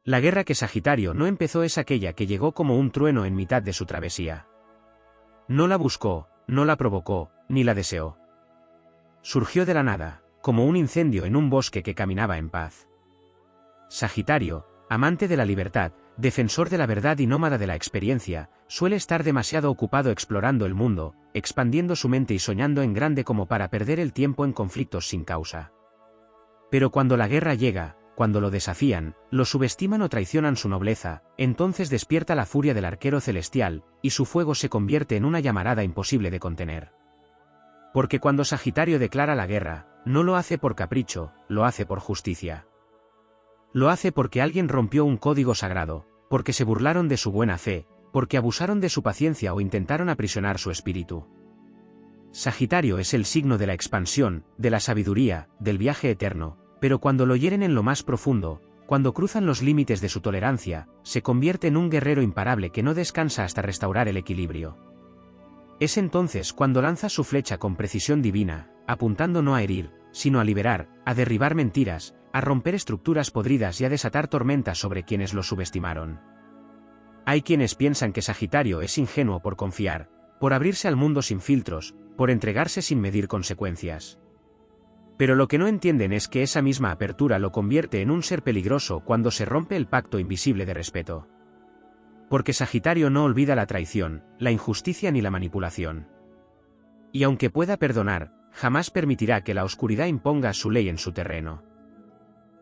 La guerra que Sagitario no empezó es aquella que llegó como un trueno en mitad de su travesía. No la buscó, no la provocó, ni la deseó. Surgió de la nada, como un incendio en un bosque que caminaba en paz. Sagitario, amante de la libertad, defensor de la verdad y nómada de la experiencia, suele estar demasiado ocupado explorando el mundo, expandiendo su mente y soñando en grande como para perder el tiempo en conflictos sin causa. Pero cuando la guerra llega, cuando lo desafían, lo subestiman o traicionan su nobleza, entonces despierta la furia del arquero celestial, y su fuego se convierte en una llamarada imposible de contener. Porque cuando Sagitario declara la guerra, no lo hace por capricho, lo hace por justicia. Lo hace porque alguien rompió un código sagrado, porque se burlaron de su buena fe, porque abusaron de su paciencia o intentaron aprisionar su espíritu. Sagitario es el signo de la expansión, de la sabiduría, del viaje eterno, pero cuando lo hieren en lo más profundo, cuando cruzan los límites de su tolerancia, se convierte en un guerrero imparable que no descansa hasta restaurar el equilibrio. Es entonces cuando lanza su flecha con precisión divina, apuntando no a herir, sino a liberar, a derribar mentiras, a romper estructuras podridas y a desatar tormentas sobre quienes lo subestimaron. Hay quienes piensan que Sagitario es ingenuo por confiar, por abrirse al mundo sin filtros, por entregarse sin medir consecuencias. Pero lo que no entienden es que esa misma apertura lo convierte en un ser peligroso cuando se rompe el pacto invisible de respeto. Porque Sagitario no olvida la traición, la injusticia ni la manipulación. Y aunque pueda perdonar, jamás permitirá que la oscuridad imponga su ley en su terreno.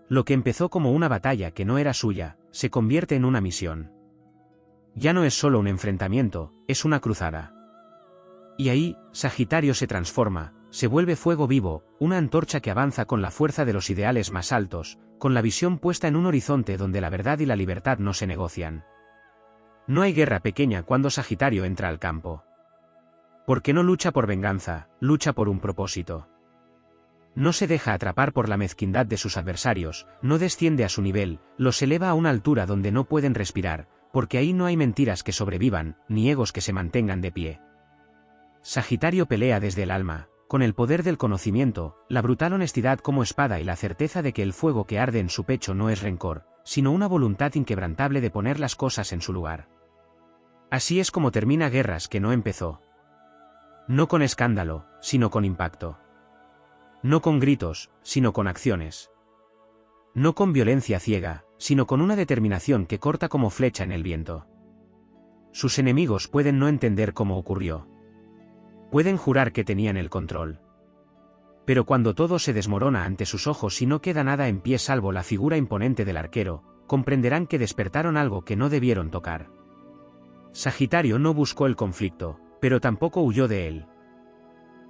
Lo que empezó como una batalla que no era suya, se convierte en una misión. Ya no es solo un enfrentamiento, es una cruzada. Y ahí, Sagitario se transforma, se vuelve fuego vivo, una antorcha que avanza con la fuerza de los ideales más altos, con la visión puesta en un horizonte donde la verdad y la libertad no se negocian. No hay guerra pequeña cuando Sagitario entra al campo. Porque no lucha por venganza, lucha por un propósito. No se deja atrapar por la mezquindad de sus adversarios, no desciende a su nivel, los eleva a una altura donde no pueden respirar, porque ahí no hay mentiras que sobrevivan, ni egos que se mantengan de pie. Sagitario pelea desde el alma, con el poder del conocimiento, la brutal honestidad como espada y la certeza de que el fuego que arde en su pecho no es rencor, sino una voluntad inquebrantable de poner las cosas en su lugar. Así es como termina guerras que no empezó. No con escándalo, sino con impacto. No con gritos, sino con acciones. No con violencia ciega, sino con una determinación que corta como flecha en el viento. Sus enemigos pueden no entender cómo ocurrió. Pueden jurar que tenían el control. Pero cuando todo se desmorona ante sus ojos y no queda nada en pie salvo la figura imponente del arquero, comprenderán que despertaron algo que no debieron tocar. Sagitario no buscó el conflicto, pero tampoco huyó de él.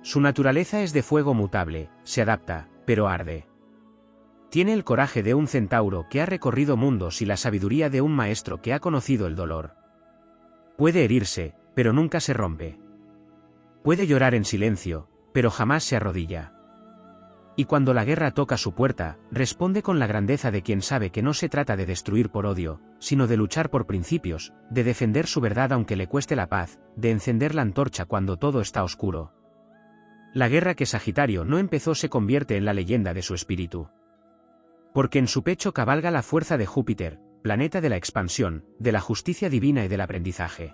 Su naturaleza es de fuego mutable, se adapta, pero arde. Tiene el coraje de un centauro que ha recorrido mundos y la sabiduría de un maestro que ha conocido el dolor. Puede herirse, pero nunca se rompe. Puede llorar en silencio, pero jamás se arrodilla. Y cuando la guerra toca su puerta, responde con la grandeza de quien sabe que no se trata de destruir por odio, sino de luchar por principios, de defender su verdad aunque le cueste la paz, de encender la antorcha cuando todo está oscuro. La guerra que Sagitario no empezó se convierte en la leyenda de su espíritu. Porque en su pecho cabalga la fuerza de Júpiter, planeta de la expansión, de la justicia divina y del aprendizaje.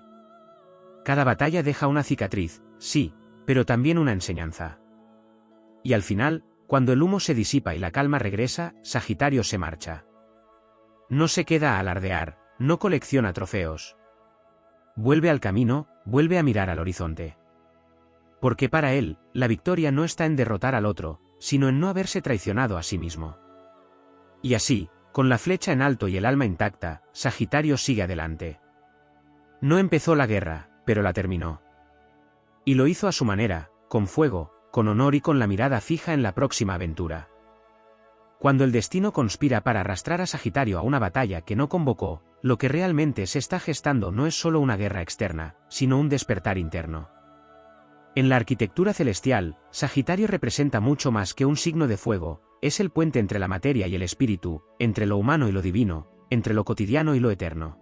Cada batalla deja una cicatriz, sí, pero también una enseñanza. Y al final, cuando el humo se disipa y la calma regresa, Sagitario se marcha. No se queda a alardear, no colecciona trofeos. Vuelve al camino, vuelve a mirar al horizonte. Porque para él, la victoria no está en derrotar al otro, sino en no haberse traicionado a sí mismo. Y así, con la flecha en alto y el alma intacta, Sagitario sigue adelante. No empezó la guerra, pero la terminó. Y lo hizo a su manera, con fuego, con honor y con la mirada fija en la próxima aventura. Cuando el destino conspira para arrastrar a Sagitario a una batalla que no convocó, lo que realmente se está gestando no es solo una guerra externa, sino un despertar interno. En la arquitectura celestial, Sagitario representa mucho más que un signo de fuego, es el puente entre la materia y el espíritu, entre lo humano y lo divino, entre lo cotidiano y lo eterno.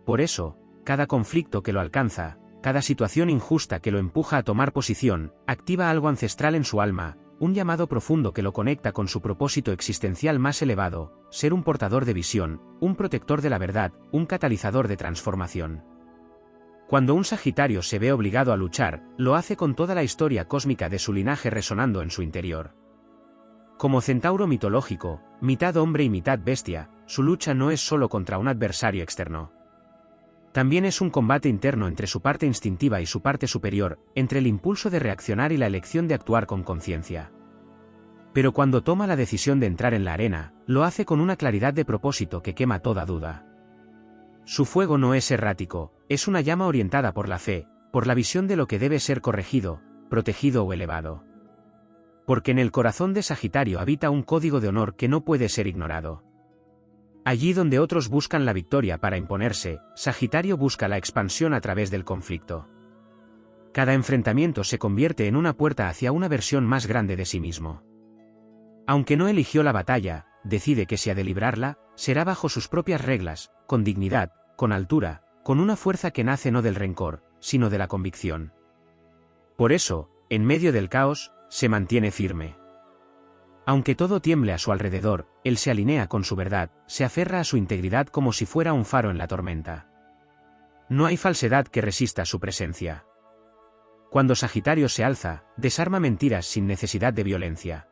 Por eso, cada conflicto que lo alcanza, cada situación injusta que lo empuja a tomar posición, activa algo ancestral en su alma, un llamado profundo que lo conecta con su propósito existencial más elevado, ser un portador de visión, un protector de la verdad, un catalizador de transformación. Cuando un Sagitario se ve obligado a luchar, lo hace con toda la historia cósmica de su linaje resonando en su interior. Como centauro mitológico, mitad hombre y mitad bestia, su lucha no es solo contra un adversario externo. También es un combate interno entre su parte instintiva y su parte superior, entre el impulso de reaccionar y la elección de actuar con conciencia. Pero cuando toma la decisión de entrar en la arena, lo hace con una claridad de propósito que quema toda duda. Su fuego no es errático, es una llama orientada por la fe, por la visión de lo que debe ser corregido, protegido o elevado. Porque en el corazón de Sagitario habita un código de honor que no puede ser ignorado. Allí donde otros buscan la victoria para imponerse, Sagitario busca la expansión a través del conflicto. Cada enfrentamiento se convierte en una puerta hacia una versión más grande de sí mismo. Aunque no eligió la batalla, decide que si ha de librarla, será bajo sus propias reglas, con dignidad, con altura, con una fuerza que nace no del rencor, sino de la convicción. Por eso, en medio del caos, se mantiene firme. Aunque todo tiemble a su alrededor, él se alinea con su verdad, se aferra a su integridad como si fuera un faro en la tormenta. No hay falsedad que resista su presencia. Cuando Sagitario se alza, desarma mentiras sin necesidad de violencia.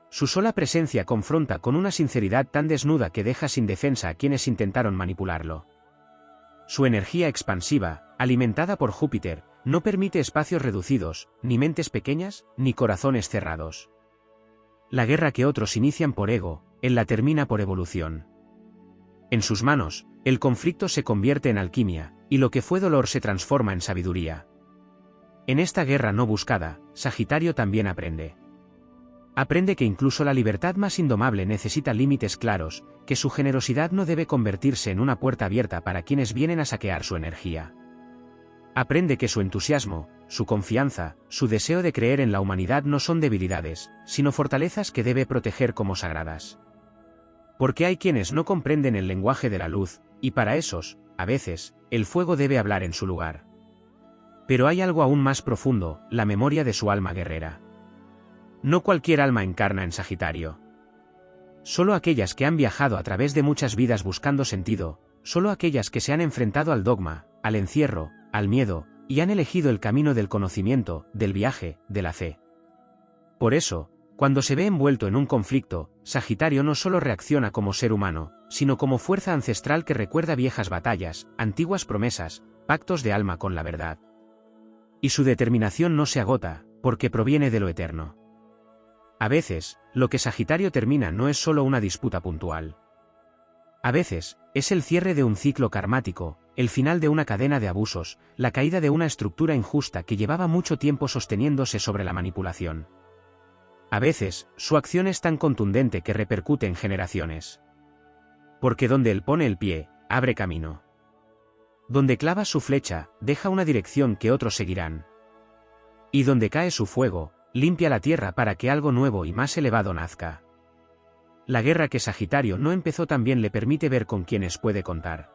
Su sola presencia confronta con una sinceridad tan desnuda que deja sin defensa a quienes intentaron manipularlo. Su energía expansiva, alimentada por Júpiter, no permite espacios reducidos, ni mentes pequeñas, ni corazones cerrados. La guerra que otros inician por ego, él la termina por evolución. En sus manos, el conflicto se convierte en alquimia, y lo que fue dolor se transforma en sabiduría. En esta guerra no buscada, Sagitario también aprende. Aprende que incluso la libertad más indomable necesita límites claros, que su generosidad no debe convertirse en una puerta abierta para quienes vienen a saquear su energía. Aprende que su entusiasmo, su confianza, su deseo de creer en la humanidad no son debilidades, sino fortalezas que debe proteger como sagradas. Porque hay quienes no comprenden el lenguaje de la luz, y para esos, a veces, el fuego debe hablar en su lugar. Pero hay algo aún más profundo, la memoria de su alma guerrera. No cualquier alma encarna en Sagitario. Solo aquellas que han viajado a través de muchas vidas buscando sentido, solo aquellas que se han enfrentado al dogma, al encierro, al miedo, y han elegido el camino del conocimiento, del viaje, de la fe. Por eso, cuando se ve envuelto en un conflicto, Sagitario no solo reacciona como ser humano, sino como fuerza ancestral que recuerda viejas batallas, antiguas promesas, pactos de alma con la verdad. Y su determinación no se agota, porque proviene de lo eterno. A veces, lo que Sagitario termina no es solo una disputa puntual. A veces, es el cierre de un ciclo karmático, el final de una cadena de abusos, la caída de una estructura injusta que llevaba mucho tiempo sosteniéndose sobre la manipulación. A veces, su acción es tan contundente que repercute en generaciones. Porque donde él pone el pie, abre camino. Donde clava su flecha, deja una dirección que otros seguirán. Y donde cae su fuego, limpia la tierra para que algo nuevo y más elevado nazca. La guerra que Sagitario no empezó también le permite ver con quienes puede contar.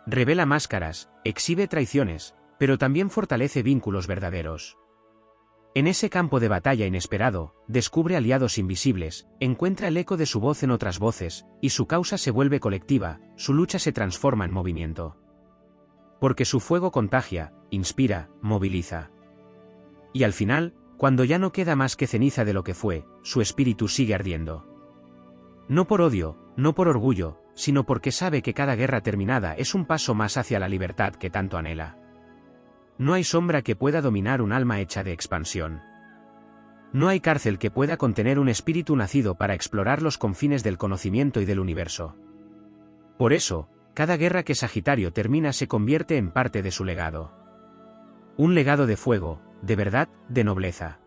Revela máscaras, exhibe traiciones, pero también fortalece vínculos verdaderos. En ese campo de batalla inesperado, descubre aliados invisibles, encuentra el eco de su voz en otras voces, y su causa se vuelve colectiva, su lucha se transforma en movimiento. Porque su fuego contagia, inspira, moviliza. Y al final, cuando ya no queda más que ceniza de lo que fue, su espíritu sigue ardiendo. No por odio, no por orgullo, sino porque sabe que cada guerra terminada es un paso más hacia la libertad que tanto anhela. No hay sombra que pueda dominar un alma hecha de expansión. No hay cárcel que pueda contener un espíritu nacido para explorar los confines del conocimiento y del universo. Por eso, cada guerra que Sagitario termina se convierte en parte de su legado. Un legado de fuego, de verdad, de nobleza.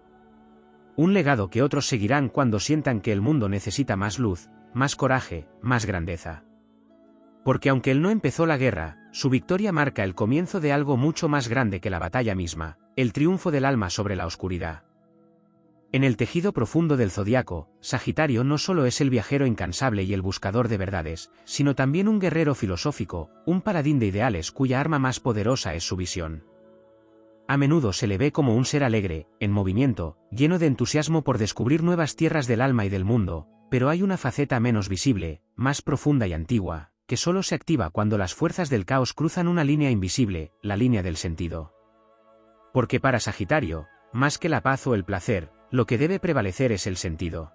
Un legado que otros seguirán cuando sientan que el mundo necesita más luz, más coraje, más grandeza. Porque aunque él no empezó la guerra, su victoria marca el comienzo de algo mucho más grande que la batalla misma, el triunfo del alma sobre la oscuridad. En el tejido profundo del zodiaco, Sagitario no solo es el viajero incansable y el buscador de verdades, sino también un guerrero filosófico, un paladín de ideales cuya arma más poderosa es su visión. A menudo se le ve como un ser alegre, en movimiento, lleno de entusiasmo por descubrir nuevas tierras del alma y del mundo, pero hay una faceta menos visible, más profunda y antigua, que solo se activa cuando las fuerzas del caos cruzan una línea invisible, la línea del sentido. Porque para Sagitario, más que la paz o el placer, lo que debe prevalecer es el sentido.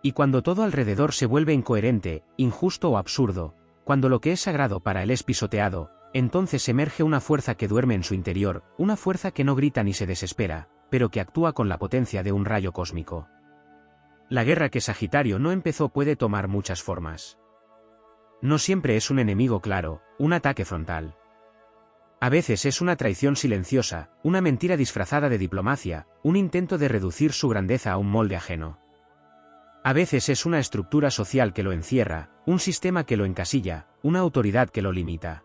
Y cuando todo alrededor se vuelve incoherente, injusto o absurdo, cuando lo que es sagrado para él es pisoteado, entonces emerge una fuerza que duerme en su interior, una fuerza que no grita ni se desespera, pero que actúa con la potencia de un rayo cósmico. La guerra que Sagitario no empezó puede tomar muchas formas. No siempre es un enemigo claro, un ataque frontal. A veces es una traición silenciosa, una mentira disfrazada de diplomacia, un intento de reducir su grandeza a un molde ajeno. A veces es una estructura social que lo encierra, un sistema que lo encasilla, una autoridad que lo limita.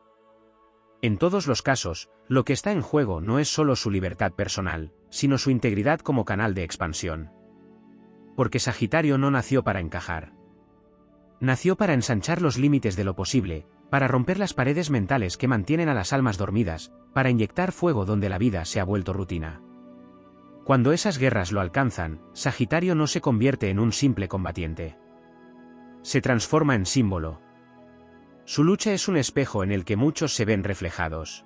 En todos los casos, lo que está en juego no es solo su libertad personal, sino su integridad como canal de expansión. Porque Sagitario no nació para encajar. Nació para ensanchar los límites de lo posible, para romper las paredes mentales que mantienen a las almas dormidas, para inyectar fuego donde la vida se ha vuelto rutina. Cuando esas guerras lo alcanzan, Sagitario no se convierte en un simple combatiente. Se transforma en símbolo. Su lucha es un espejo en el que muchos se ven reflejados.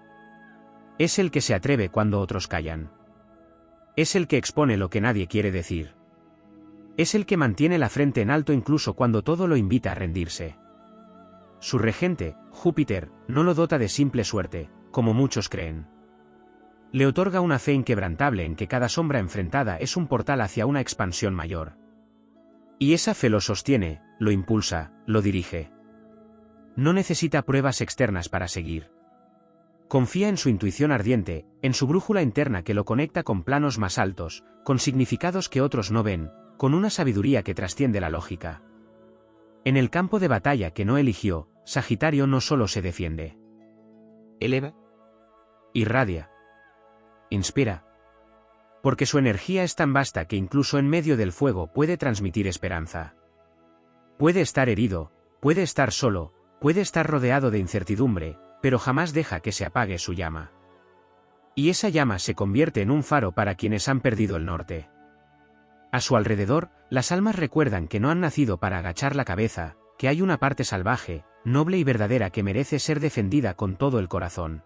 Es el que se atreve cuando otros callan. Es el que expone lo que nadie quiere decir. Es el que mantiene la frente en alto incluso cuando todo lo invita a rendirse. Su regente, Júpiter, no lo dota de simple suerte, como muchos creen. Le otorga una fe inquebrantable en que cada sombra enfrentada es un portal hacia una expansión mayor. Y esa fe lo sostiene, lo impulsa, lo dirige. No necesita pruebas externas para seguir. Confía en su intuición ardiente, en su brújula interna que lo conecta con planos más altos, con significados que otros no ven, con una sabiduría que trasciende la lógica. En el campo de batalla que no eligió, Sagitario no solo se defiende. Eleva. Irradia. Inspira. Porque su energía es tan vasta que incluso en medio del fuego puede transmitir esperanza. Puede estar herido, puede estar solo, puede estar rodeado de incertidumbre, pero jamás deja que se apague su llama. Y esa llama se convierte en un faro para quienes han perdido el norte. A su alrededor, las almas recuerdan que no han nacido para agachar la cabeza, que hay una parte salvaje, noble y verdadera que merece ser defendida con todo el corazón.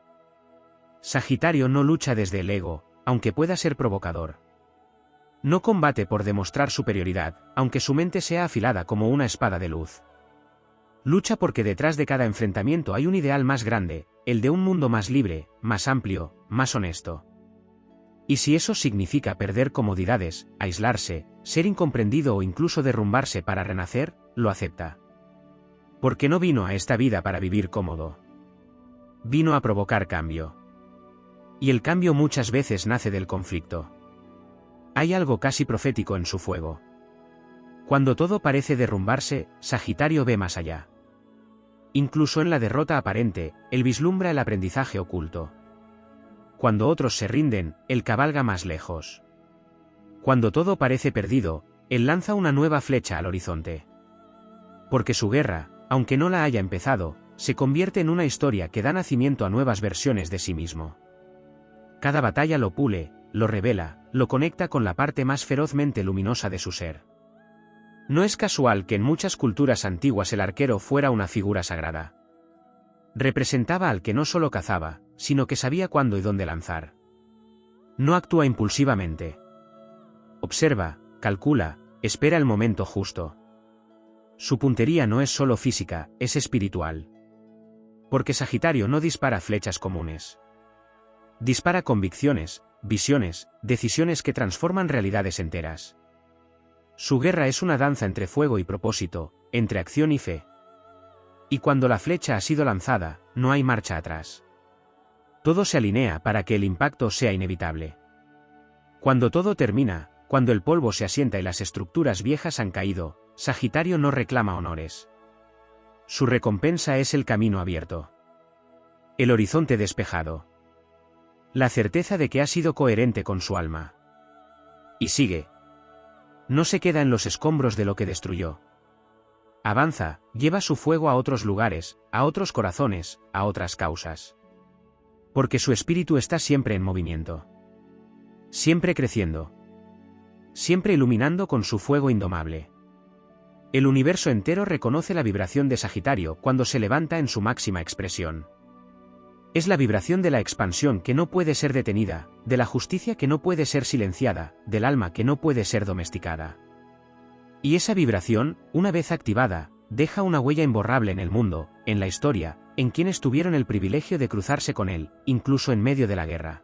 Sagitario no lucha desde el ego, aunque pueda ser provocador. No combate por demostrar superioridad, aunque su mente sea afilada como una espada de luz. Lucha porque detrás de cada enfrentamiento hay un ideal más grande, el de un mundo más libre, más amplio, más honesto. Y si eso significa perder comodidades, aislarse, ser incomprendido o incluso derrumbarse para renacer, lo acepta. Porque no vino a esta vida para vivir cómodo. Vino a provocar cambio. Y el cambio muchas veces nace del conflicto. Hay algo casi profético en su fuego. Cuando todo parece derrumbarse, Sagitario ve más allá. Incluso en la derrota aparente, él vislumbra el aprendizaje oculto. Cuando otros se rinden, él cabalga más lejos. Cuando todo parece perdido, él lanza una nueva flecha al horizonte. Porque su guerra, aunque no la haya empezado, se convierte en una historia que da nacimiento a nuevas versiones de sí mismo. Cada batalla lo pule, lo revela, lo conecta con la parte más ferozmente luminosa de su ser. No es casual que en muchas culturas antiguas el arquero fuera una figura sagrada. Representaba al que no solo cazaba, sino que sabía cuándo y dónde lanzar. No actúa impulsivamente. Observa, calcula, espera el momento justo. Su puntería no es solo física, es espiritual. Porque Sagitario no dispara flechas comunes. Dispara convicciones, visiones, decisiones que transforman realidades enteras. Su guerra es una danza entre fuego y propósito, entre acción y fe. Y cuando la flecha ha sido lanzada, no hay marcha atrás. Todo se alinea para que el impacto sea inevitable. Cuando todo termina, cuando el polvo se asienta y las estructuras viejas han caído, Sagitario no reclama honores. Su recompensa es el camino abierto. El horizonte despejado. La certeza de que ha sido coherente con su alma. Y sigue. No se queda en los escombros de lo que destruyó. Avanza, lleva su fuego a otros lugares, a otros corazones, a otras causas. Porque su espíritu está siempre en movimiento. Siempre creciendo. Siempre iluminando con su fuego indomable. El universo entero reconoce la vibración de Sagitario cuando se levanta en su máxima expresión. Es la vibración de la expansión que no puede ser detenida, de la justicia que no puede ser silenciada, del alma que no puede ser domesticada. Y esa vibración, una vez activada, deja una huella imborrable en el mundo, en la historia, en quienes tuvieron el privilegio de cruzarse con él, incluso en medio de la guerra.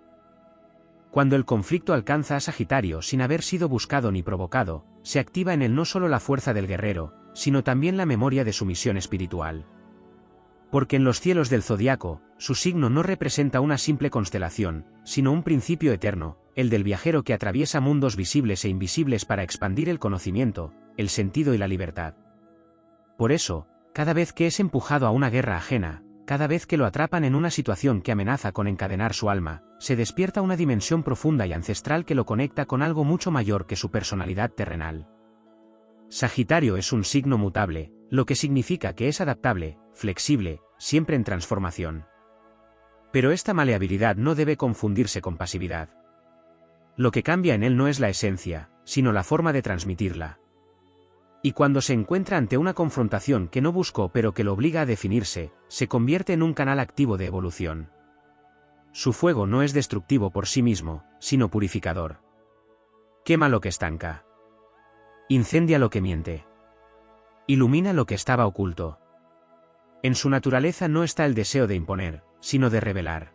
Cuando el conflicto alcanza a Sagitario sin haber sido buscado ni provocado, se activa en él no solo la fuerza del guerrero, sino también la memoria de su misión espiritual. Porque en los cielos del zodiaco, su signo no representa una simple constelación, sino un principio eterno, el del viajero que atraviesa mundos visibles e invisibles para expandir el conocimiento, el sentido y la libertad. Por eso, cada vez que es empujado a una guerra ajena, cada vez que lo atrapan en una situación que amenaza con encadenar su alma, se despierta una dimensión profunda y ancestral que lo conecta con algo mucho mayor que su personalidad terrenal. Sagitario es un signo mutable, lo que significa que es adaptable, flexible, siempre en transformación. Pero esta maleabilidad no debe confundirse con pasividad. Lo que cambia en él no es la esencia, sino la forma de transmitirla. Y cuando se encuentra ante una confrontación que no buscó pero que lo obliga a definirse, se convierte en un canal activo de evolución. Su fuego no es destructivo por sí mismo, sino purificador. Quema lo que estanca. Incendia lo que miente. Ilumina lo que estaba oculto. En su naturaleza no está el deseo de imponer, sino de revelar.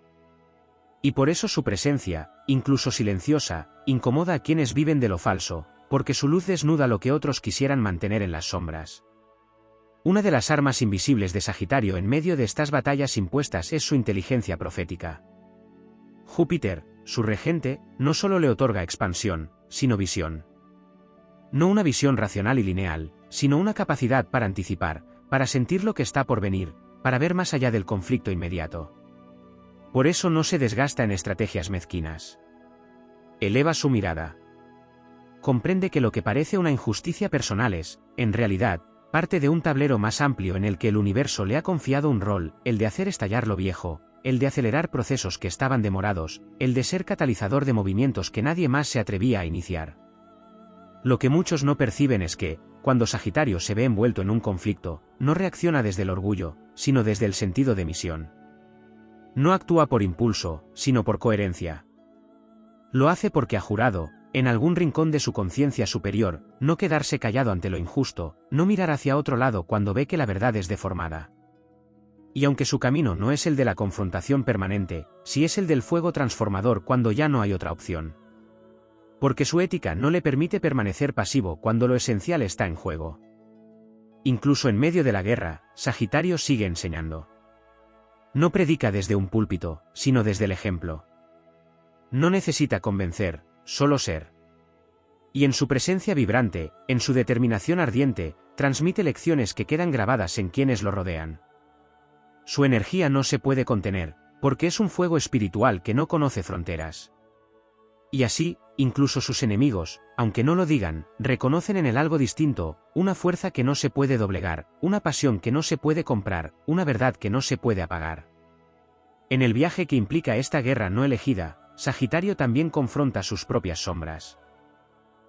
Y por eso su presencia, incluso silenciosa, incomoda a quienes viven de lo falso, porque su luz desnuda lo que otros quisieran mantener en las sombras. Una de las armas invisibles de Sagitario en medio de estas batallas impuestas es su inteligencia profética. Júpiter, su regente, no solo le otorga expansión, sino visión. No una visión racional y lineal, sino una capacidad para anticipar, para sentir lo que está por venir, para ver más allá del conflicto inmediato. Por eso no se desgasta en estrategias mezquinas. Eleva su mirada. Comprende que lo que parece una injusticia personal es, en realidad, parte de un tablero más amplio en el que el universo le ha confiado un rol, el de hacer estallar lo viejo, el de acelerar procesos que estaban demorados, el de ser catalizador de movimientos que nadie más se atrevía a iniciar. Lo que muchos no perciben es que, cuando Sagitario se ve envuelto en un conflicto, no reacciona desde el orgullo, sino desde el sentido de misión. No actúa por impulso, sino por coherencia. Lo hace porque ha jurado, en algún rincón de su conciencia superior, no quedarse callado ante lo injusto, no mirar hacia otro lado cuando ve que la verdad es deformada. Y aunque su camino no es el de la confrontación permanente, sí es el del fuego transformador cuando ya no hay otra opción. Porque su ética no le permite permanecer pasivo cuando lo esencial está en juego. Incluso en medio de la guerra, Sagitario sigue enseñando. No predica desde un púlpito, sino desde el ejemplo. No necesita convencer, solo ser. Y en su presencia vibrante, en su determinación ardiente, transmite lecciones que quedan grabadas en quienes lo rodean. Su energía no se puede contener, porque es un fuego espiritual que no conoce fronteras. Y así, incluso sus enemigos, aunque no lo digan, reconocen en él algo distinto, una fuerza que no se puede doblegar, una pasión que no se puede comprar, una verdad que no se puede apagar. En el viaje que implica esta guerra no elegida, Sagitario también confronta sus propias sombras.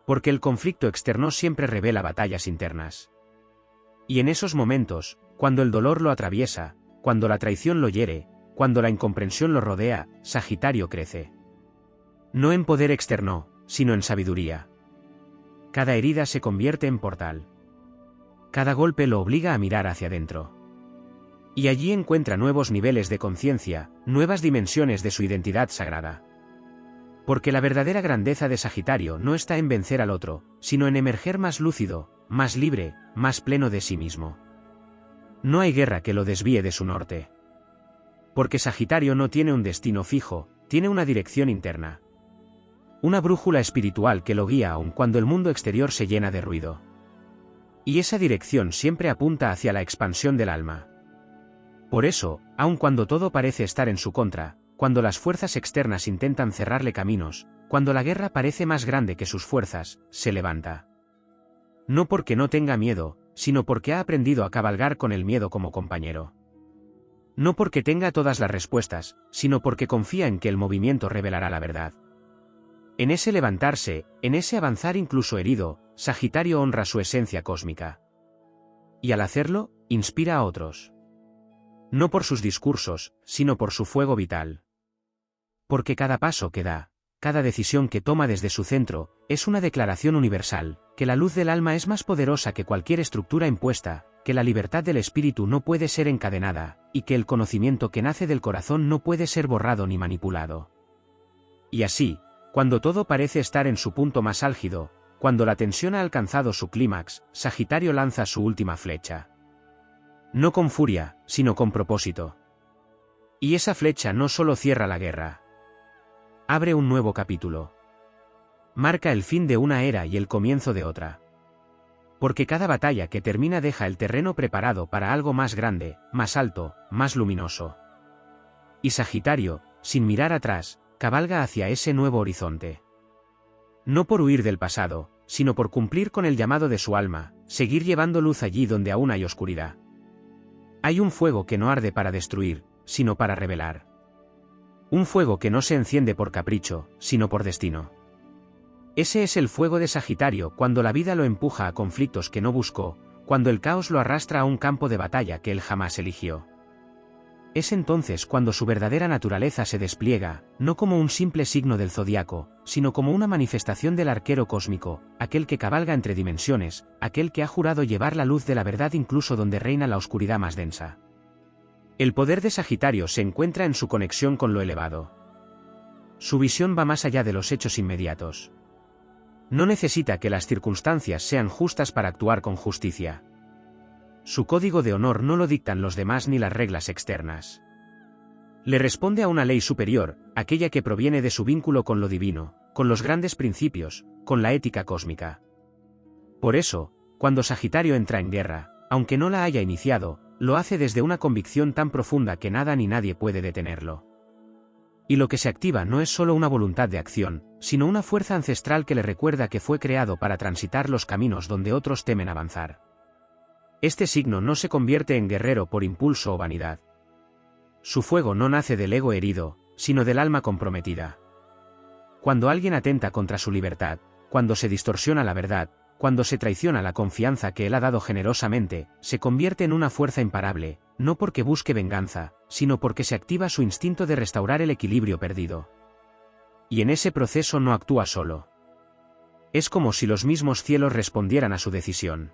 Porque el conflicto externo siempre revela batallas internas. Y en esos momentos, cuando el dolor lo atraviesa, cuando la traición lo hiere, cuando la incomprensión lo rodea, Sagitario crece. No en poder externo, sino en sabiduría. Cada herida se convierte en portal. Cada golpe lo obliga a mirar hacia adentro. Y allí encuentra nuevos niveles de conciencia, nuevas dimensiones de su identidad sagrada. Porque la verdadera grandeza de Sagitario no está en vencer al otro, sino en emerger más lúcido, más libre, más pleno de sí mismo. No hay guerra que lo desvíe de su norte. Porque Sagitario no tiene un destino fijo, tiene una dirección interna. Una brújula espiritual que lo guía aun cuando el mundo exterior se llena de ruido. Y esa dirección siempre apunta hacia la expansión del alma. Por eso, aun cuando todo parece estar en su contra, cuando las fuerzas externas intentan cerrarle caminos, cuando la guerra parece más grande que sus fuerzas, se levanta. No porque no tenga miedo, sino porque ha aprendido a cabalgar con el miedo como compañero. No porque tenga todas las respuestas, sino porque confía en que el movimiento revelará la verdad. En ese levantarse, en ese avanzar incluso herido, Sagitario honra su esencia cósmica. Y al hacerlo, inspira a otros. No por sus discursos, sino por su fuego vital. Porque cada paso que da, cada decisión que toma desde su centro, es una declaración universal, que la luz del alma es más poderosa que cualquier estructura impuesta, que la libertad del espíritu no puede ser encadenada, y que el conocimiento que nace del corazón no puede ser borrado ni manipulado. Y así, cuando todo parece estar en su punto más álgido, cuando la tensión ha alcanzado su clímax, Sagitario lanza su última flecha. No con furia, sino con propósito. Y esa flecha no solo cierra la guerra. Abre un nuevo capítulo. Marca el fin de una era y el comienzo de otra. Porque cada batalla que termina deja el terreno preparado para algo más grande, más alto, más luminoso. Y Sagitario, sin mirar atrás, cabalga hacia ese nuevo horizonte. No por huir del pasado, sino por cumplir con el llamado de su alma, seguir llevando luz allí donde aún hay oscuridad. Hay un fuego que no arde para destruir, sino para revelar. Un fuego que no se enciende por capricho, sino por destino. Ese es el fuego de Sagitario cuando la vida lo empuja a conflictos que no buscó, cuando el caos lo arrastra a un campo de batalla que él jamás eligió. Es entonces cuando su verdadera naturaleza se despliega, no como un simple signo del zodiaco, sino como una manifestación del arquero cósmico, aquel que cabalga entre dimensiones, aquel que ha jurado llevar la luz de la verdad incluso donde reina la oscuridad más densa. El poder de Sagitario se encuentra en su conexión con lo elevado. Su visión va más allá de los hechos inmediatos. No necesita que las circunstancias sean justas para actuar con justicia. Su código de honor no lo dictan los demás ni las reglas externas. Le responde a una ley superior, aquella que proviene de su vínculo con lo divino, con los grandes principios, con la ética cósmica. Por eso, cuando Sagitario entra en guerra, aunque no la haya iniciado, lo hace desde una convicción tan profunda que nada ni nadie puede detenerlo. Y lo que se activa no es solo una voluntad de acción, sino una fuerza ancestral que le recuerda que fue creado para transitar los caminos donde otros temen avanzar. Este signo no se convierte en guerrero por impulso o vanidad. Su fuego no nace del ego herido, sino del alma comprometida. Cuando alguien atenta contra su libertad, cuando se distorsiona la verdad, cuando se traiciona la confianza que él ha dado generosamente, se convierte en una fuerza imparable, no porque busque venganza, sino porque se activa su instinto de restaurar el equilibrio perdido. Y en ese proceso no actúa solo. Es como si los mismos cielos respondieran a su decisión.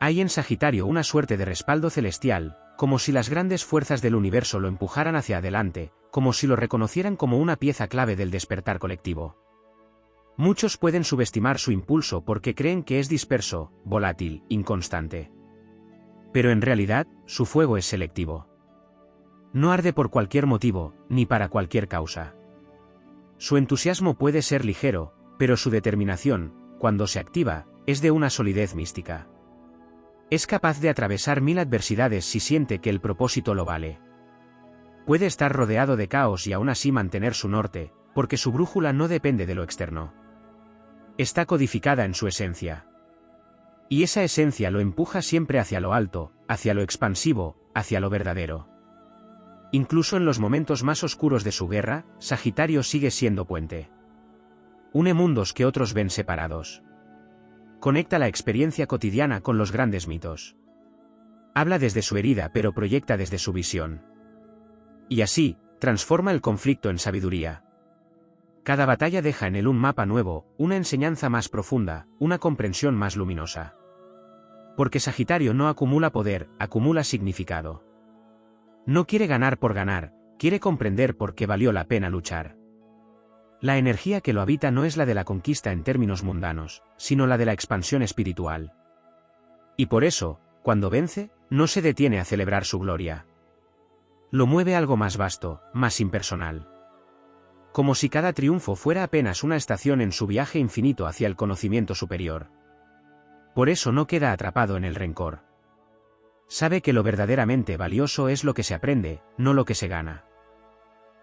Hay en Sagitario una suerte de respaldo celestial, como si las grandes fuerzas del universo lo empujaran hacia adelante, como si lo reconocieran como una pieza clave del despertar colectivo. Muchos pueden subestimar su impulso porque creen que es disperso, volátil, inconstante. Pero en realidad, su fuego es selectivo. No arde por cualquier motivo, ni para cualquier causa. Su entusiasmo puede ser ligero, pero su determinación, cuando se activa, es de una solidez mística. Es capaz de atravesar 1000 adversidades si siente que el propósito lo vale. Puede estar rodeado de caos y aún así mantener su norte, porque su brújula no depende de lo externo. Está codificada en su esencia. Y esa esencia lo empuja siempre hacia lo alto, hacia lo expansivo, hacia lo verdadero. Incluso en los momentos más oscuros de su guerra, Sagitario sigue siendo puente. Une mundos que otros ven separados. Conecta la experiencia cotidiana con los grandes mitos. Habla desde su herida pero proyecta desde su visión. Y así, transforma el conflicto en sabiduría. Cada batalla deja en él un mapa nuevo, una enseñanza más profunda, una comprensión más luminosa. Porque Sagitario no acumula poder, acumula significado. No quiere ganar por ganar, quiere comprender por qué valió la pena luchar. La energía que lo habita no es la de la conquista en términos mundanos, sino la de la expansión espiritual. Y por eso, cuando vence, no se detiene a celebrar su gloria. Lo mueve algo más vasto, más impersonal. Como si cada triunfo fuera apenas una estación en su viaje infinito hacia el conocimiento superior. Por eso no queda atrapado en el rencor. Sabe que lo verdaderamente valioso es lo que se aprende, no lo que se gana.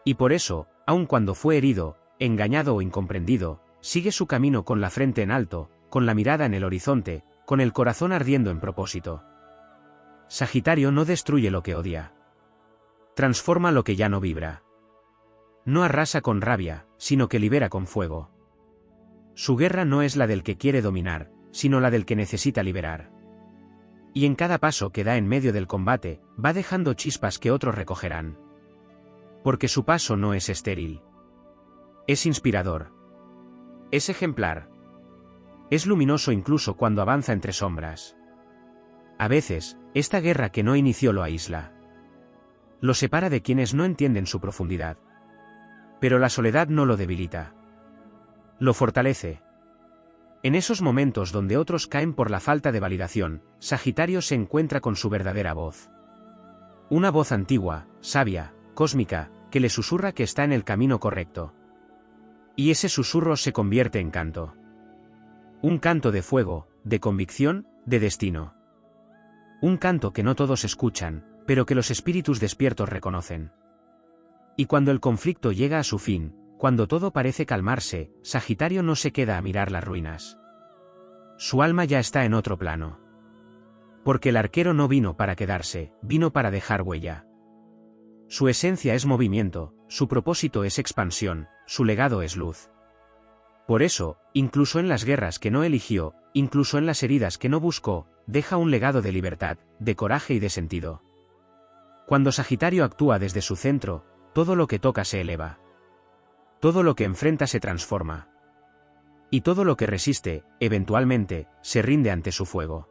Y por eso, aun cuando fue herido, engañado o incomprendido, sigue su camino con la frente en alto, con la mirada en el horizonte, con el corazón ardiendo en propósito. Sagitario no destruye lo que odia. transforma lo que ya no vibra. No arrasa con rabia, sino que libera con fuego. Su guerra no es la del que quiere dominar, sino la del que necesita liberar. Y en cada paso que da en medio del combate, va dejando chispas que otros recogerán. Porque su paso no es estéril. Es inspirador. Es ejemplar. Es luminoso incluso cuando avanza entre sombras. A veces, esta guerra que no inició lo aísla. Lo separa de quienes no entienden su profundidad. Pero la soledad no lo debilita. Lo fortalece. En esos momentos donde otros caen por la falta de validación, Sagitario se encuentra con su verdadera voz. Una voz antigua, sabia, cósmica, que le susurra que está en el camino correcto. Y ese susurro se convierte en canto. Un canto de fuego, de convicción, de destino. Un canto que no todos escuchan, pero que los espíritus despiertos reconocen. Y cuando el conflicto llega a su fin, cuando todo parece calmarse, Sagitario no se queda a mirar las ruinas. Su alma ya está en otro plano. Porque el arquero no vino para quedarse, vino para dejar huella. Su esencia es movimiento, su propósito es expansión, su legado es luz. Por eso, incluso en las guerras que no eligió, incluso en las heridas que no buscó, deja un legado de libertad, de coraje y de sentido. Cuando Sagitario actúa desde su centro, todo lo que toca se eleva. Todo lo que enfrenta se transforma. Y todo lo que resiste, eventualmente, se rinde ante su fuego.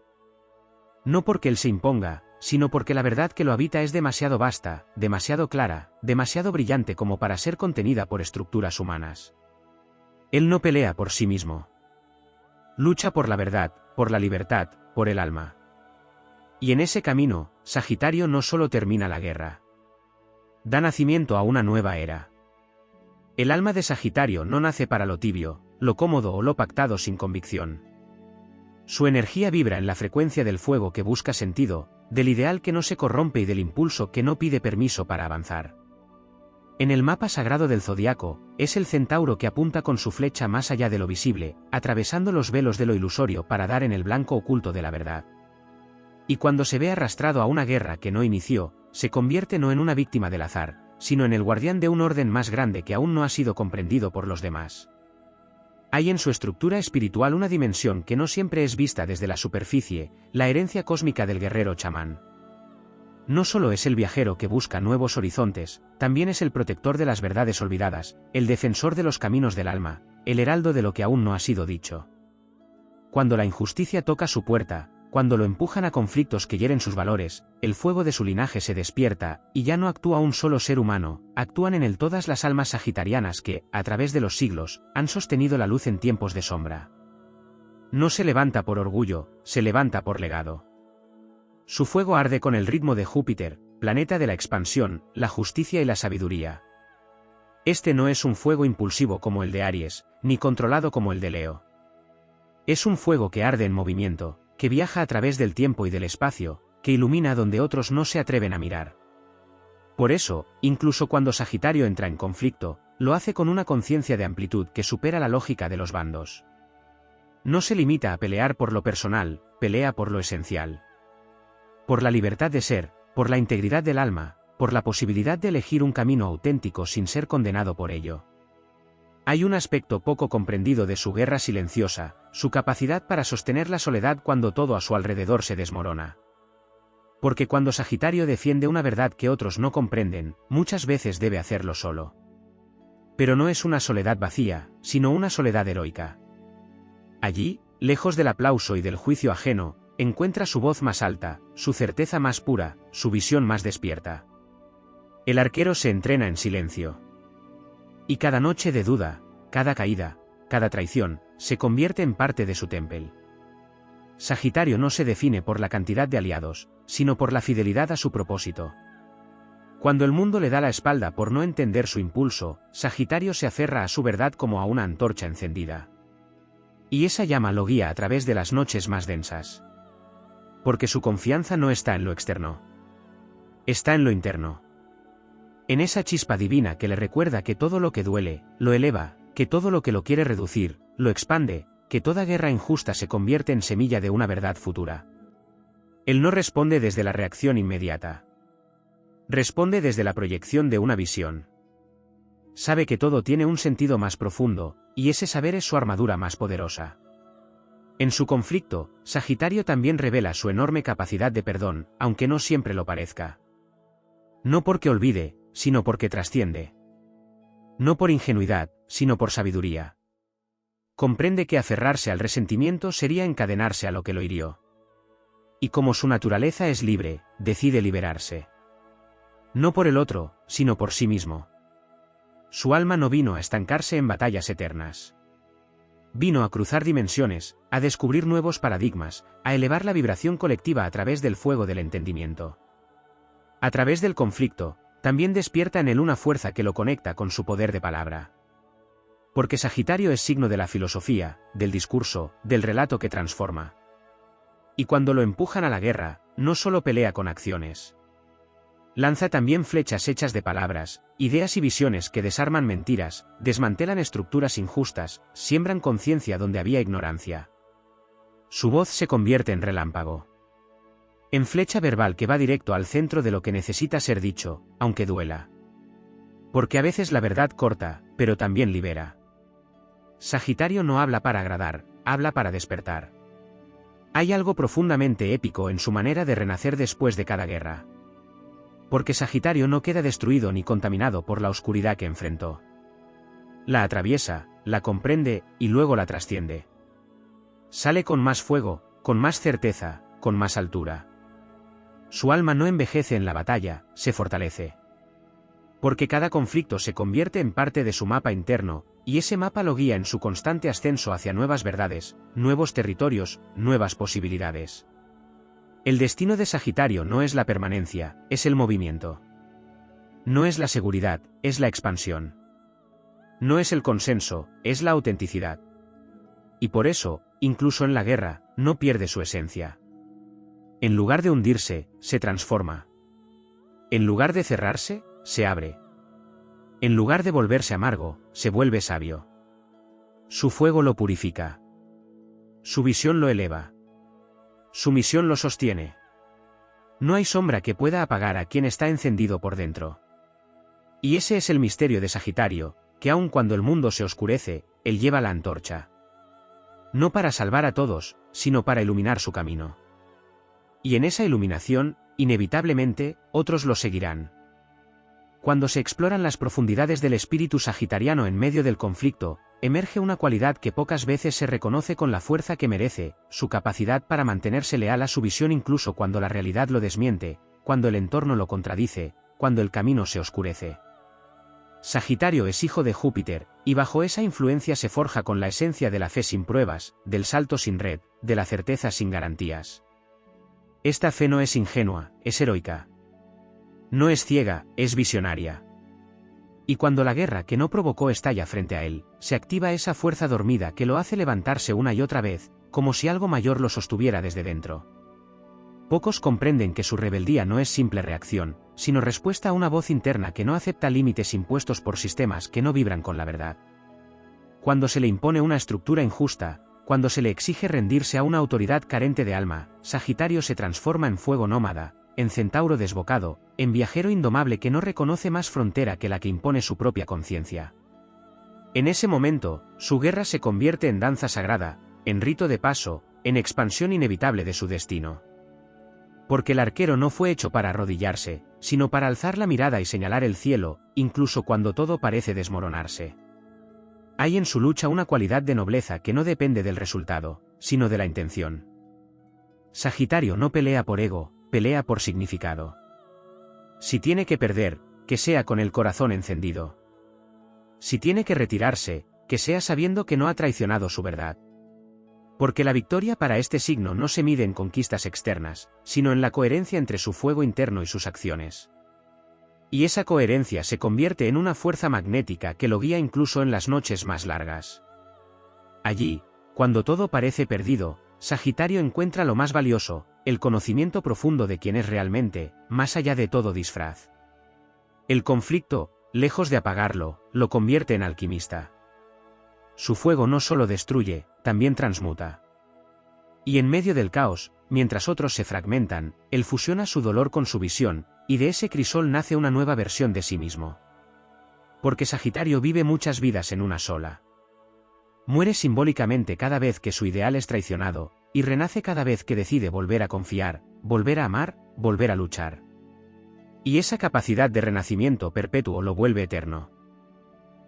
No porque él se imponga, sino porque la verdad que lo habita es demasiado vasta, demasiado clara, demasiado brillante como para ser contenida por estructuras humanas. Él no pelea por sí mismo. Lucha por la verdad, por la libertad, por el alma. Y en ese camino, Sagitario no solo termina la guerra. Da nacimiento a una nueva era. El alma de Sagitario no nace para lo tibio, lo cómodo o lo pactado sin convicción. Su energía vibra en la frecuencia del fuego que busca sentido, del ideal que no se corrompe y del impulso que no pide permiso para avanzar. En el mapa sagrado del zodiaco, es el centauro que apunta con su flecha más allá de lo visible, atravesando los velos de lo ilusorio para dar en el blanco oculto de la verdad. Y cuando se ve arrastrado a una guerra que no inició, se convierte no en una víctima del azar, sino en el guardián de un orden más grande que aún no ha sido comprendido por los demás. Hay en su estructura espiritual una dimensión que no siempre es vista desde la superficie, la herencia cósmica del guerrero chamán. No solo es el viajero que busca nuevos horizontes, también es el protector de las verdades olvidadas, el defensor de los caminos del alma, el heraldo de lo que aún no ha sido dicho. Cuando la injusticia toca su puerta, cuando lo empujan a conflictos que hieren sus valores, el fuego de su linaje se despierta, y ya no actúa un solo ser humano, actúan en él todas las almas sagitarianas que, a través de los siglos, han sostenido la luz en tiempos de sombra. No se levanta por orgullo, se levanta por legado. Su fuego arde con el ritmo de Júpiter, planeta de la expansión, la justicia y la sabiduría. Este no es un fuego impulsivo como el de Aries, ni controlado como el de Leo. Es un fuego que arde en movimiento, que viaja a través del tiempo y del espacio, que ilumina donde otros no se atreven a mirar. Por eso, incluso cuando Sagitario entra en conflicto, lo hace con una conciencia de amplitud que supera la lógica de los bandos. No se limita a pelear por lo personal, pelea por lo esencial. Por la libertad de ser, por la integridad del alma, por la posibilidad de elegir un camino auténtico sin ser condenado por ello. Hay un aspecto poco comprendido de su guerra silenciosa, su capacidad para sostener la soledad cuando todo a su alrededor se desmorona. Porque cuando Sagitario defiende una verdad que otros no comprenden, muchas veces debe hacerlo solo. Pero no es una soledad vacía, sino una soledad heroica. Allí, lejos del aplauso y del juicio ajeno, encuentra su voz más alta, su certeza más pura, su visión más despierta. El arquero se entrena en silencio. Y cada noche de duda, cada caída, cada traición, se convierte en parte de su templo. Sagitario no se define por la cantidad de aliados, sino por la fidelidad a su propósito. Cuando el mundo le da la espalda por no entender su impulso, Sagitario se aferra a su verdad como a una antorcha encendida. Y esa llama lo guía a través de las noches más densas. Porque su confianza no está en lo externo. Está en lo interno. En esa chispa divina que le recuerda que todo lo que duele, lo eleva, que todo lo que lo quiere reducir, lo expande, que toda guerra injusta se convierte en semilla de una verdad futura. Él no responde desde la reacción inmediata. Responde desde la proyección de una visión. Sabe que todo tiene un sentido más profundo, y ese saber es su armadura más poderosa. En su conflicto, Sagitario también revela su enorme capacidad de perdón, aunque no siempre lo parezca. No porque olvide, sino porque trasciende. No por ingenuidad, sino por sabiduría. Comprende que aferrarse al resentimiento sería encadenarse a lo que lo hirió. Y como su naturaleza es libre, decide liberarse. No por el otro, sino por sí mismo. Su alma no vino a estancarse en batallas eternas. Vino a cruzar dimensiones, a descubrir nuevos paradigmas, a elevar la vibración colectiva a través del fuego del entendimiento. A través del conflicto, también despierta en él una fuerza que lo conecta con su poder de palabra. Porque Sagitario es signo de la filosofía, del discurso, del relato que transforma. Y cuando lo empujan a la guerra, no solo pelea con acciones. Lanza también flechas hechas de palabras, ideas y visiones que desarman mentiras, desmantelan estructuras injustas, siembran conciencia donde había ignorancia. Su voz se convierte en relámpago. En flecha verbal que va directo al centro de lo que necesita ser dicho, aunque duela. Porque a veces la verdad corta, pero también libera. Sagitario no habla para agradar, habla para despertar. Hay algo profundamente épico en su manera de renacer después de cada guerra. Porque Sagitario no queda destruido ni contaminado por la oscuridad que enfrentó. La atraviesa, la comprende y luego la trasciende. Sale con más fuego, con más certeza, con más altura. Su alma no envejece en la batalla, se fortalece. Porque cada conflicto se convierte en parte de su mapa interno, y ese mapa lo guía en su constante ascenso hacia nuevas verdades, nuevos territorios, nuevas posibilidades. El destino de Sagitario no es la permanencia, es el movimiento. No es la seguridad, es la expansión. No es el consenso, es la autenticidad. Y por eso, incluso en la guerra, no pierde su esencia. En lugar de hundirse, se transforma. En lugar de cerrarse, se abre. En lugar de volverse amargo, se vuelve sabio. Su fuego lo purifica. Su visión lo eleva. Su misión lo sostiene. No hay sombra que pueda apagar a quien está encendido por dentro. Y ese es el misterio de Sagitario, que aun cuando el mundo se oscurece, él lleva la antorcha. No para salvar a todos, sino para iluminar su camino. Y en esa iluminación, inevitablemente, otros lo seguirán. Cuando se exploran las profundidades del espíritu sagitariano en medio del conflicto, emerge una cualidad que pocas veces se reconoce con la fuerza que merece, su capacidad para mantenerse leal a su visión incluso cuando la realidad lo desmiente, cuando el entorno lo contradice, cuando el camino se oscurece. Sagitario es hijo de Júpiter, y bajo esa influencia se forja con la esencia de la fe sin pruebas, del salto sin red, de la certeza sin garantías. Esta fe no es ingenua, es heroica. No es ciega, es visionaria. Y cuando la guerra que no provocó estalla frente a él, se activa esa fuerza dormida que lo hace levantarse una y otra vez, como si algo mayor lo sostuviera desde dentro. Pocos comprenden que su rebeldía no es simple reacción, sino respuesta a una voz interna que no acepta límites impuestos por sistemas que no vibran con la verdad. Cuando se le impone una estructura injusta, cuando se le exige rendirse a una autoridad carente de alma, Sagitario se transforma en fuego nómada, en centauro desbocado, en viajero indomable que no reconoce más frontera que la que impone su propia conciencia. En ese momento, su guerra se convierte en danza sagrada, en rito de paso, en expansión inevitable de su destino. Porque el arquero no fue hecho para arrodillarse, sino para alzar la mirada y señalar el cielo, incluso cuando todo parece desmoronarse. Hay en su lucha una cualidad de nobleza que no depende del resultado, sino de la intención. Sagitario no pelea por ego, pelea por significado. Si tiene que perder, que sea con el corazón encendido. Si tiene que retirarse, que sea sabiendo que no ha traicionado su verdad. Porque la victoria para este signo no se mide en conquistas externas, sino en la coherencia entre su fuego interno y sus acciones. Y esa coherencia se convierte en una fuerza magnética que lo guía incluso en las noches más largas. Allí, cuando todo parece perdido, Sagitario encuentra lo más valioso, el conocimiento profundo de quién es realmente, más allá de todo disfraz. El conflicto, lejos de apagarlo, lo convierte en alquimista. Su fuego no solo destruye, también transmuta. Y en medio del caos, mientras otros se fragmentan, él fusiona su dolor con su visión, y de ese crisol nace una nueva versión de sí mismo. Porque Sagitario vive muchas vidas en una sola. Muere simbólicamente cada vez que su ideal es traicionado, y renace cada vez que decide volver a confiar, volver a amar, volver a luchar. Y esa capacidad de renacimiento perpetuo lo vuelve eterno.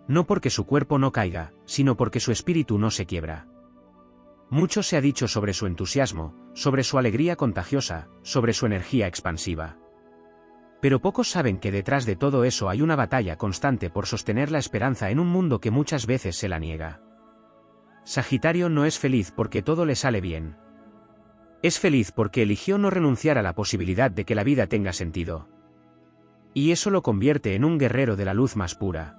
No porque su cuerpo no caiga, sino porque su espíritu no se quiebra. Mucho se ha dicho sobre su entusiasmo, sobre su alegría contagiosa, sobre su energía expansiva. Pero pocos saben que detrás de todo eso hay una batalla constante por sostener la esperanza en un mundo que muchas veces se la niega. Sagitario no es feliz porque todo le sale bien. Es feliz porque eligió no renunciar a la posibilidad de que la vida tenga sentido. Y eso lo convierte en un guerrero de la luz más pura.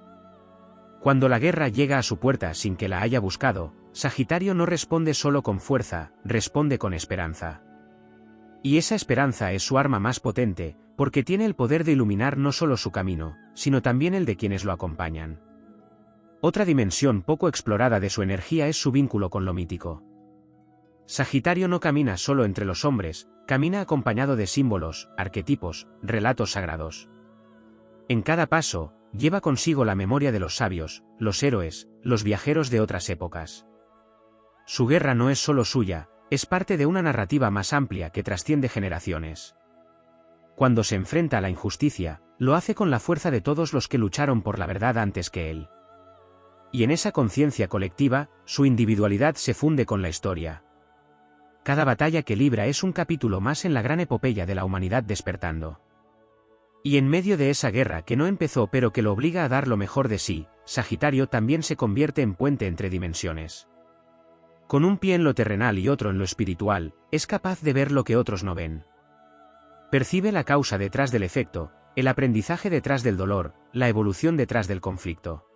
Cuando la guerra llega a su puerta sin que la haya buscado, Sagitario no responde solo con fuerza, responde con esperanza. Y esa esperanza es su arma más potente, porque tiene el poder de iluminar no solo su camino, sino también el de quienes lo acompañan. Otra dimensión poco explorada de su energía es su vínculo con lo mítico. Sagitario no camina solo entre los hombres, camina acompañado de símbolos, arquetipos, relatos sagrados. En cada paso, lleva consigo la memoria de los sabios, los héroes, los viajeros de otras épocas. Su guerra no es solo suya, es parte de una narrativa más amplia que trasciende generaciones. Cuando se enfrenta a la injusticia, lo hace con la fuerza de todos los que lucharon por la verdad antes que él. Y en esa conciencia colectiva, su individualidad se funde con la historia. Cada batalla que libra es un capítulo más en la gran epopeya de la humanidad despertando. Y en medio de esa guerra que no empezó pero que lo obliga a dar lo mejor de sí, Sagitario también se convierte en puente entre dimensiones. Con un pie en lo terrenal y otro en lo espiritual, es capaz de ver lo que otros no ven. Percibe la causa detrás del efecto, el aprendizaje detrás del dolor, la evolución detrás del conflicto.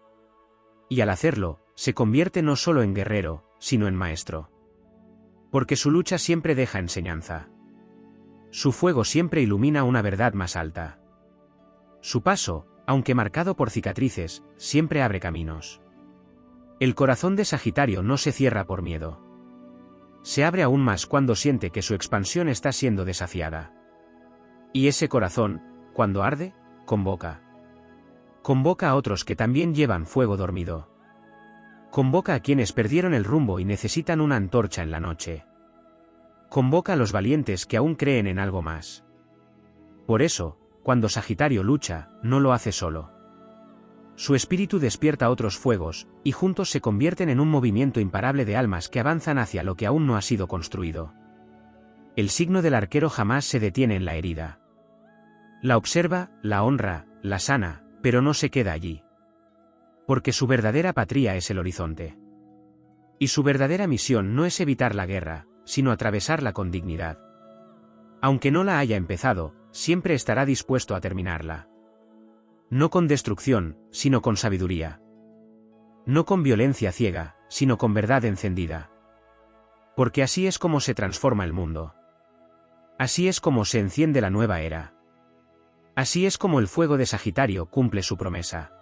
Y al hacerlo, se convierte no solo en guerrero, sino en maestro. Porque su lucha siempre deja enseñanza. Su fuego siempre ilumina una verdad más alta. Su paso, aunque marcado por cicatrices, siempre abre caminos. El corazón de Sagitario no se cierra por miedo. Se abre aún más cuando siente que su expansión está siendo desafiada. Y ese corazón, cuando arde, convoca. Convoca a otros que también llevan fuego dormido. Convoca a quienes perdieron el rumbo y necesitan una antorcha en la noche. Convoca a los valientes que aún creen en algo más. Por eso, cuando Sagitario lucha, no lo hace solo. Su espíritu despierta otros fuegos, y juntos se convierten en un movimiento imparable de almas que avanzan hacia lo que aún no ha sido construido. El signo del arquero jamás se detiene en la herida. La observa, la honra, la sana, pero no se queda allí. Porque su verdadera patria es el horizonte. Y su verdadera misión no es evitar la guerra, sino atravesarla con dignidad. Aunque no la haya empezado, siempre estará dispuesto a terminarla. No con destrucción, sino con sabiduría. No con violencia ciega, sino con verdad encendida. Porque así es como se transforma el mundo. Así es como se enciende la nueva era. Así es como el fuego de Sagitario cumple su promesa.